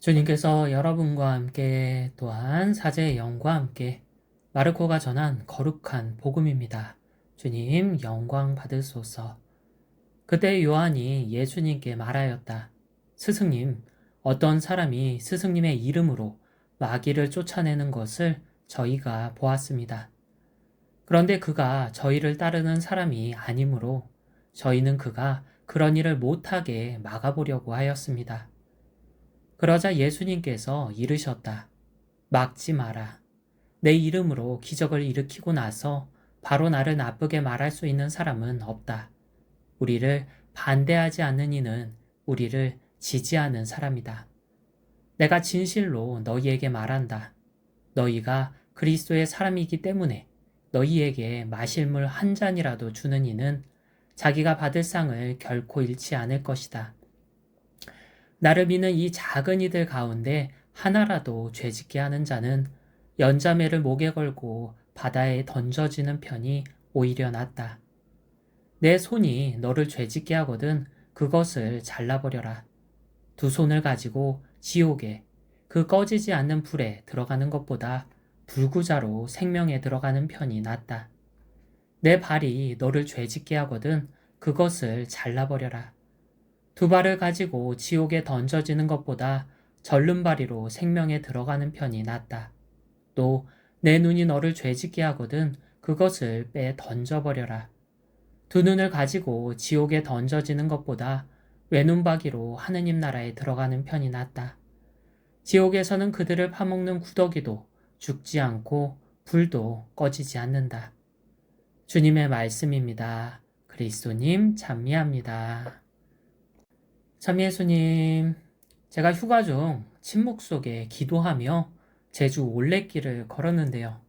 주님께서 여러분과 함께 또한 사제의 영과 함께 마르코가 전한 거룩한 복음입니다. 주님 영광 받으소서. 그때 요한이 예수님께 말하였다. 스승님, 어떤 사람이 스승님의 이름으로 마귀를 쫓아내는 것을 저희가 보았습니다. 그런데 그가 저희를 따르는 사람이 아니므로 저희는 그가 그런 일을 못하게 막아보려고 하였습니다. 그러자 예수님께서 이르셨다. 막지 마라. 내 이름으로 기적을 일으키고 나서 바로 나를 나쁘게 말할 수 있는 사람은 없다. 우리를 반대하지 않는 이는 우리를 지지하는 사람이다. 내가 진실로 너희에게 말한다. 너희가 그리스도의 사람이기 때문에 너희에게 마실 물 한 잔이라도 주는 이는 자기가 받을 상을 결코 잃지 않을 것이다. 나를 믿는 이 작은 이들 가운데 하나라도 죄짓게 하는 자는 연자매를 목에 걸고 바다에 던져지는 편이 오히려 낫다. 내 손이 너를 죄짓게 하거든 그것을 잘라버려라. 두 손을 가지고 지옥에 그 꺼지지 않는 불에 들어가는 것보다 불구자로 생명에 들어가는 편이 낫다. 내 발이 너를 죄짓게 하거든 그것을 잘라버려라. 두 발을 가지고 지옥에 던져지는 것보다 절름발이로 생명에 들어가는 편이 낫다. 또 내 눈이 너를 죄짓게 하거든 그것을 빼 던져버려라. 두 눈을 가지고 지옥에 던져지는 것보다 외눈박이로 하느님 나라에 들어가는 편이 낫다. 지옥에서는 그들을 파먹는 구더기도 죽지 않고 불도 꺼지지 않는다. 주님의 말씀입니다. 그리스도님 찬미합니다. 참 예수님, 제가 휴가 중 침묵 속에 기도하며 제주 올레길을 걸었는데요.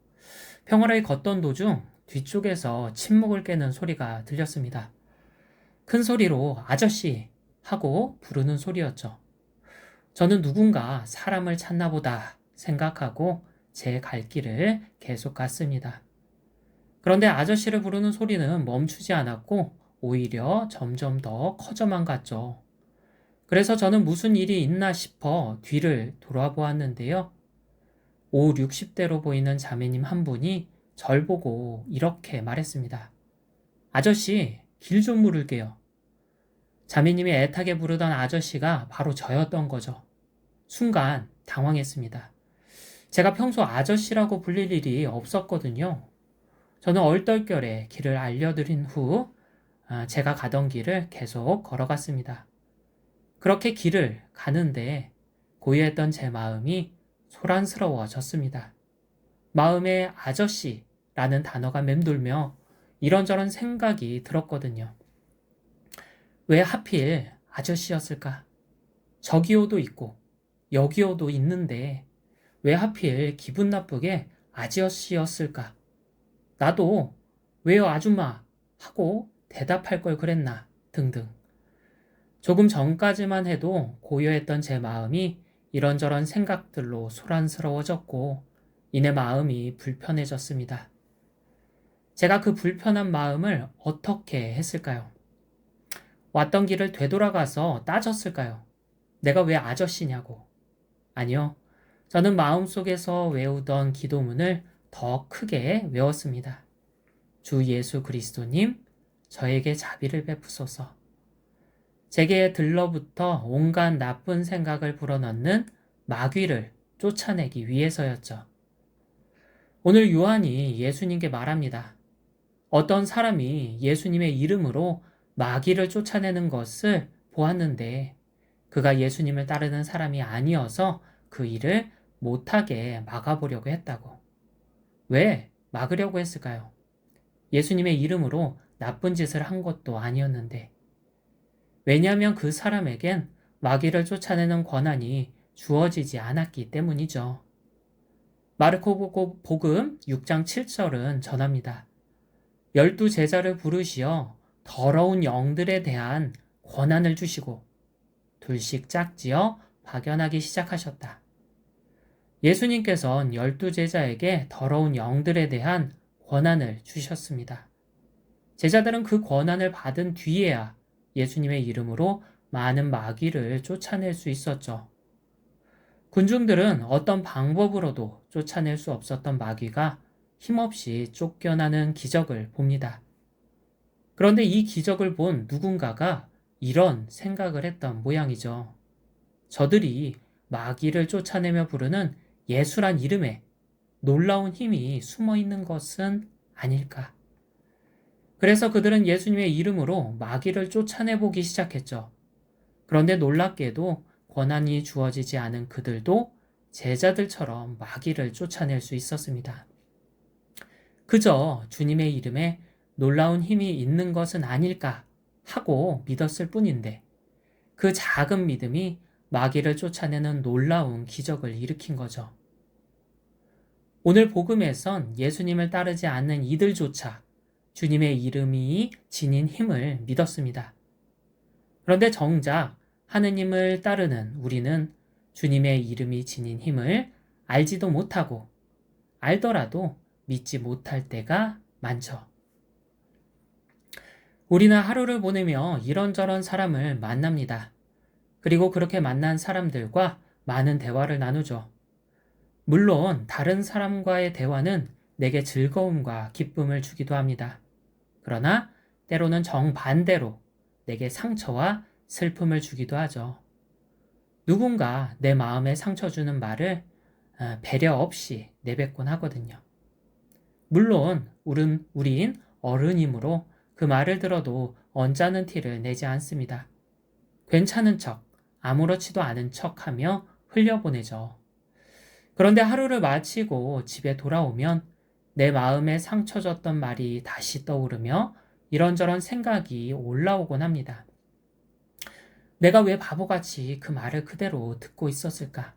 평화를 걷던 도중 뒤쪽에서 침묵을 깨는 소리가 들렸습니다. 큰 소리로 아저씨 하고 부르는 소리였죠. 저는 누군가 사람을 찾나 보다 생각하고 제 갈 길을 계속 갔습니다. 그런데 아저씨를 부르는 소리는 멈추지 않았고 오히려 점점 더 커져만 갔죠. 그래서 저는 무슨 일이 있나 싶어 뒤를 돌아보았는데요. 5, 60대로 보이는 자매님 한 분이 절 보고 이렇게 말했습니다. 아저씨, 길 좀 물을게요. 자매님이 애타게 부르던 아저씨가 바로 저였던 거죠. 순간 당황했습니다. 제가 평소 아저씨라고 불릴 일이 없었거든요. 저는 얼떨결에 길을 알려드린 후 제가 가던 길을 계속 걸어갔습니다. 그렇게 길을 가는데 고요했던 제 마음이 소란스러워졌습니다. 마음에 아저씨라는 단어가 맴돌며 이런저런 생각이 들었거든요. 왜 하필 아저씨였을까? 저기요도 있고 여기요도 있는데 왜 하필 기분 나쁘게 아저씨였을까? 나도 왜요 아줌마 하고 대답할 걸 그랬나 등등. 조금 전까지만 해도 고요했던 제 마음이 이런저런 생각들로 소란스러워졌고 이내 마음이 불편해졌습니다. 제가 그 불편한 마음을 어떻게 했을까요? 왔던 길을 되돌아가서 따졌을까요? 내가 왜 아저씨냐고. 아니요. 저는 마음속에서 외우던 기도문을 더 크게 외웠습니다. 주 예수 그리스도님, 저에게 자비를 베푸소서. 제게 들러붙어 온갖 나쁜 생각을 불어넣는 마귀를 쫓아내기 위해서였죠. 오늘 요한이 예수님께 말합니다. 어떤 사람이 예수님의 이름으로 마귀를 쫓아내는 것을 보았는데 그가 예수님을 따르는 사람이 아니어서 그 일을 못하게 막아보려고 했다고. 왜 막으려고 했을까요? 예수님의 이름으로 나쁜 짓을 한 것도 아니었는데. 왜냐하면 그 사람에겐 마귀를 쫓아내는 권한이 주어지지 않았기 때문이죠. 마르코 복음 6장 7절은 전합니다. 12제자를 부르시어 더러운 영들에 대한 권한을 주시고 둘씩 짝지어 박연하기 시작하셨다. 예수님께서는 12제자에게 더러운 영들에 대한 권한을 주셨습니다. 제자들은 그 권한을 받은 뒤에야 예수님의 이름으로 많은 마귀를 쫓아낼 수 있었죠. 군중들은 어떤 방법으로도 쫓아낼 수 없었던 마귀가 힘없이 쫓겨나는 기적을 봅니다. 그런데 이 기적을 본 누군가가 이런 생각을 했던 모양이죠. 저들이 마귀를 쫓아내며 부르는 예수란 이름에 놀라운 힘이 숨어 있는 것은 아닐까. 그래서 그들은 예수님의 이름으로 마귀를 쫓아내보기 시작했죠. 그런데 놀랍게도 권한이 주어지지 않은 그들도 제자들처럼 마귀를 쫓아낼 수 있었습니다. 그저 주님의 이름에 놀라운 힘이 있는 것은 아닐까 하고 믿었을 뿐인데 그 작은 믿음이 마귀를 쫓아내는 놀라운 기적을 일으킨 거죠. 오늘 복음에선 예수님을 따르지 않는 이들조차 주님의 이름이 지닌 힘을 믿었습니다. 그런데 정작 하느님을 따르는 우리는 주님의 이름이 지닌 힘을 알지도 못하고 알더라도 믿지 못할 때가 많죠. 우리는 하루를 보내며 이런저런 사람을 만납니다. 그리고 그렇게 만난 사람들과 많은 대화를 나누죠. 물론 다른 사람과의 대화는 내게 즐거움과 기쁨을 주기도 합니다. 그러나 때로는 정반대로 내게 상처와 슬픔을 주기도 하죠. 누군가 내 마음에 상처 주는 말을 배려 없이 내뱉곤 하거든요. 물론 우린 어른이므로 그 말을 들어도 언짢은 티를 내지 않습니다. 괜찮은 척, 아무렇지도 않은 척하며 흘려보내죠. 그런데 하루를 마치고 집에 돌아오면 내 마음에 상처 줬던 말이 다시 떠오르며 이런저런 생각이 올라오곤 합니다. 내가 왜 바보같이 그 말을 그대로 듣고 있었을까?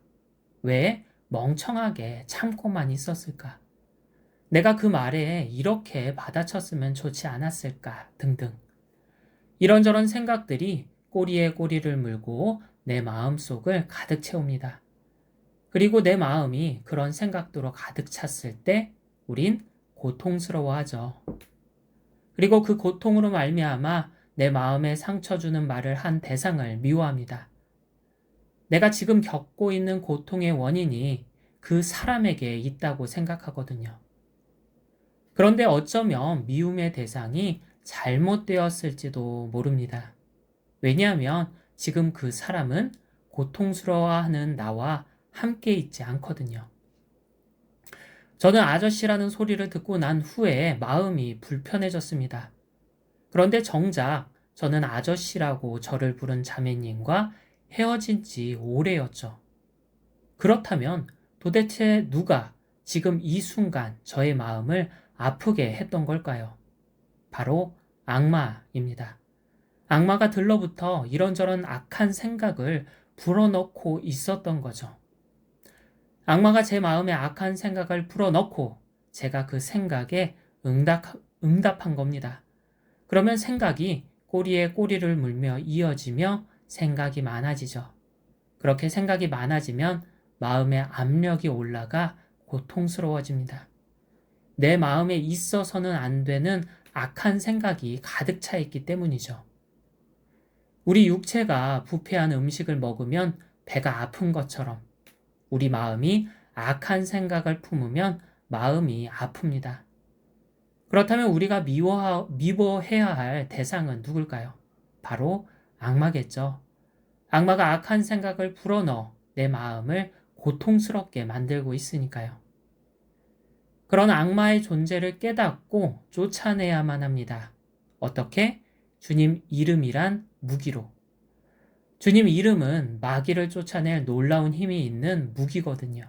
왜 멍청하게 참고만 있었을까? 내가 그 말에 이렇게 받아쳤으면 좋지 않았을까? 등등. 이런저런 생각들이 꼬리에 꼬리를 물고 내 마음속을 가득 채웁니다. 그리고 내 마음이 그런 생각들로 가득 찼을 때 우린 고통스러워하죠. 그리고 그 고통으로 말미암아 내 마음에 상처 주는 말을 한 대상을 미워합니다. 내가 지금 겪고 있는 고통의 원인이 그 사람에게 있다고 생각하거든요. 그런데 어쩌면 미움의 대상이 잘못되었을지도 모릅니다. 왜냐하면 지금 그 사람은 고통스러워하는 나와 함께 있지 않거든요. 저는 아저씨라는 소리를 듣고 난 후에 마음이 불편해졌습니다. 그런데 정작 저는 아저씨라고 저를 부른 자매님과 헤어진 지 오래였죠. 그렇다면 도대체 누가 지금 이 순간 저의 마음을 아프게 했던 걸까요? 바로 악마입니다. 악마가 들러붙어 이런저런 악한 생각을 불어넣고 있었던 거죠. 악마가 제 마음에 악한 생각을 불어넣고 제가 그 생각에 응답한 겁니다. 그러면 생각이 꼬리에 꼬리를 물며 이어지며 생각이 많아지죠. 그렇게 생각이 많아지면 마음에 압력이 올라가 고통스러워집니다. 내 마음에 있어서는 안 되는 악한 생각이 가득 차 있기 때문이죠. 우리 육체가 부패한 음식을 먹으면 배가 아픈 것처럼 우리 마음이 악한 생각을 품으면 마음이 아픕니다. 그렇다면 우리가 미워해야 할 대상은 누굴까요? 바로 악마겠죠. 악마가 악한 생각을 불어넣어 내 마음을 고통스럽게 만들고 있으니까요. 그런 악마의 존재를 깨닫고 쫓아내야만 합니다. 어떻게? 주님 이름이란 무기로. 주님 이름은 마귀를 쫓아낼 놀라운 힘이 있는 무기거든요.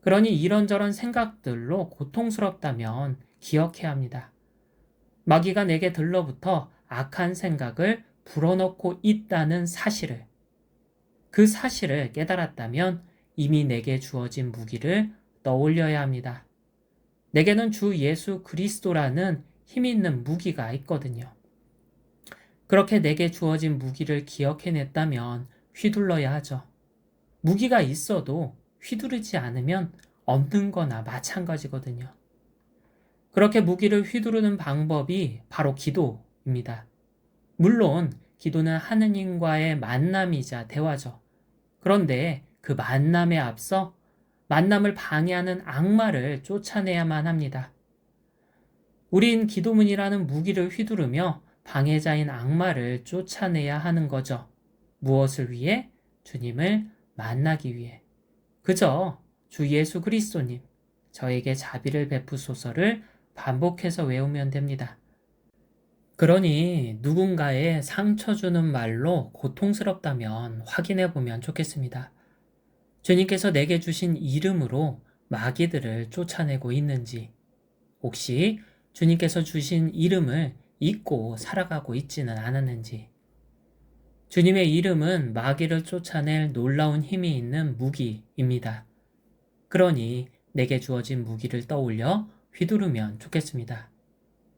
그러니 이런저런 생각들로 고통스럽다면 기억해야 합니다. 마귀가 내게 들러붙어 악한 생각을 불어넣고 있다는 사실을, 그 사실을 깨달았다면 이미 내게 주어진 무기를 떠올려야 합니다. 내게는 주 예수 그리스도라는 힘 있는 무기가 있거든요. 그렇게 내게 주어진 무기를 기억해냈다면 휘둘러야 하죠. 무기가 있어도 휘두르지 않으면 없는 거나 마찬가지거든요. 그렇게 무기를 휘두르는 방법이 바로 기도입니다. 물론 기도는 하느님과의 만남이자 대화죠. 그런데 그 만남에 앞서 만남을 방해하는 악마를 쫓아내야만 합니다. 우린 기도문이라는 무기를 휘두르며 방해자인 악마를 쫓아내야 하는 거죠. 무엇을 위해? 주님을 만나기 위해. 그저 주 예수 그리스도님, 저에게 자비를 베푸소서를 반복해서 외우면 됩니다. 그러니 누군가의 상처 주는 말로 고통스럽다면 확인해 보면 좋겠습니다. 주님께서 내게 주신 이름으로 마귀들을 쫓아내고 있는지, 혹시 주님께서 주신 이름을 잊고 살아가고 있지는 않았는지. 주님의 이름은 마귀를 쫓아낼 놀라운 힘이 있는 무기입니다. 그러니 내게 주어진 무기를 떠올려 휘두르면 좋겠습니다.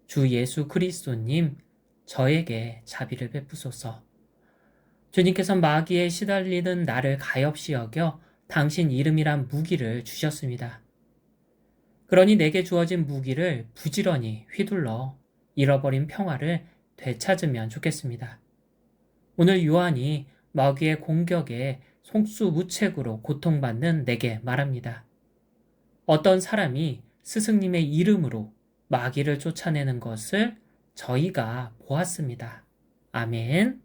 주 예수 그리스도님, 저에게 자비를 베푸소서. 주님께서 마귀에 시달리는 나를 가엾이 여겨 당신 이름이란 무기를 주셨습니다. 그러니 내게 주어진 무기를 부지런히 휘둘러 잃어버린 평화를 되찾으면 좋겠습니다. 오늘 요한이 마귀의 공격에 속수무책으로 고통받는 내게 말합니다. 어떤 사람이 스승님의 이름으로 마귀를 쫓아내는 것을 저희가 보았습니다. 아멘.